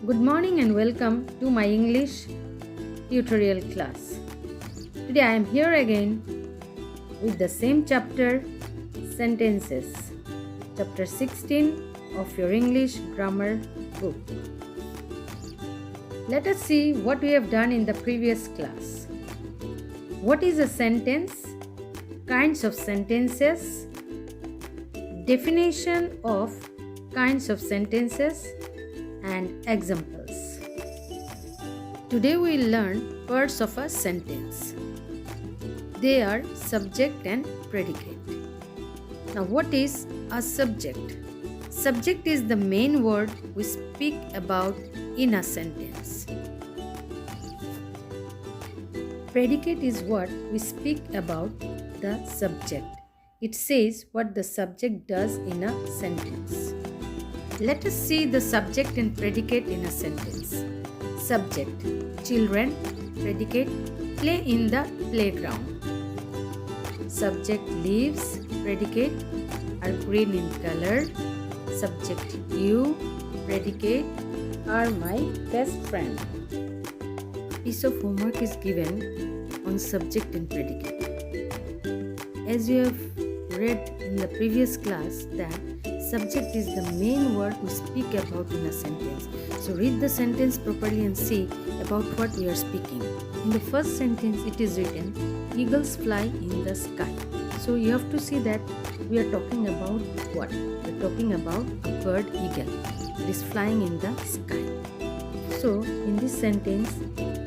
Good morning and welcome to my English tutorial class. Today I am here again with the same chapter, Sentences, chapter 16 of your English grammar book. Let us see what we have done in the previous class. What is a sentence? Kinds of sentences, definition of kinds of sentences, and examples. Today we will learn parts of a sentence. They are subject and predicate. Now, what is a subject? Subject is the main word we speak about in a sentence. Predicate is what we speak about the subject. It says what the subject does in a sentence. Let us see the subject and predicate in a sentence. Subject: children. Predicate: play in the playground. Subject: leaves. Predicate: are green in color. Subject: you. Predicate: are my best friend. Piece of homework is given on subject and predicate. As you have read in the previous class that subject is the main word we speak about in a sentence. So read the sentence properly and see about what we are speaking. In the first sentence it is written, eagles fly in the sky. So you have to see that we are talking about what? We are talking about a bird eagle. It is flying in the sky. So in this sentence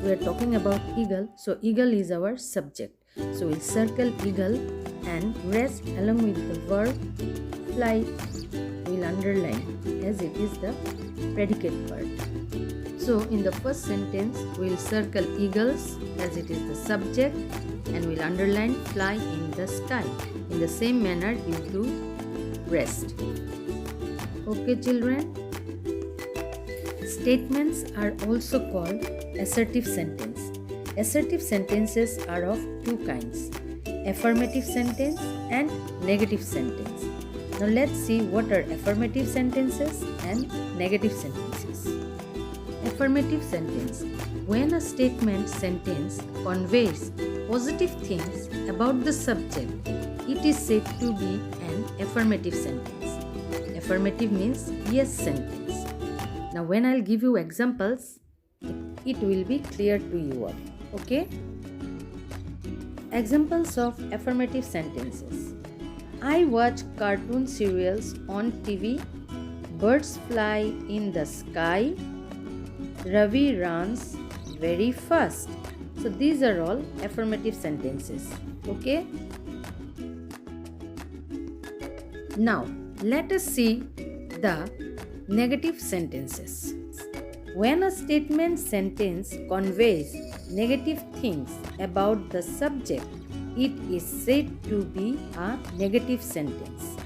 we are talking about eagle. So eagle is our subject. So we'll circle eagle and rest along with the verb fly. We'll underline as it is the predicate part. So in the first sentence we'll circle eagles as it is the subject and we'll underline fly in the sky. In the same manner you do rest. Okay children? Statements are also called assertive sentence. Assertive sentences are of two kinds: affirmative sentence and negative sentence. Now let's see what are affirmative sentences and negative sentences. Affirmative sentence: when a statement sentence conveys positive things about the subject, it is said to be an affirmative sentence. Affirmative means yes sentence. Now when I'll give you examples, it will be clear to you all. Okay? Examples of affirmative sentences. I watch cartoon serials on TV. Birds fly in the sky. Ravi runs very fast. So these are all affirmative sentences. Okay? Now let us see the negative sentences. When a statement sentence conveys negative things about the subject, it is said to be a negative sentence.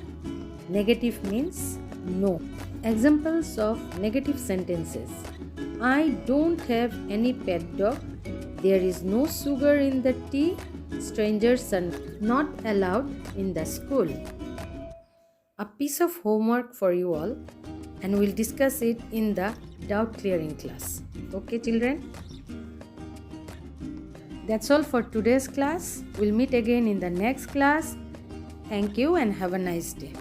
Negative means no. Examples of negative sentences. I don't have any pet dog. There is no sugar in the tea. Strangers are not allowed in the school. A piece of homework for you all, and we'll discuss it in the doubt clearing class. Okay children? That's all for today's class. We'll meet again in the next class. Thank you and have a nice day.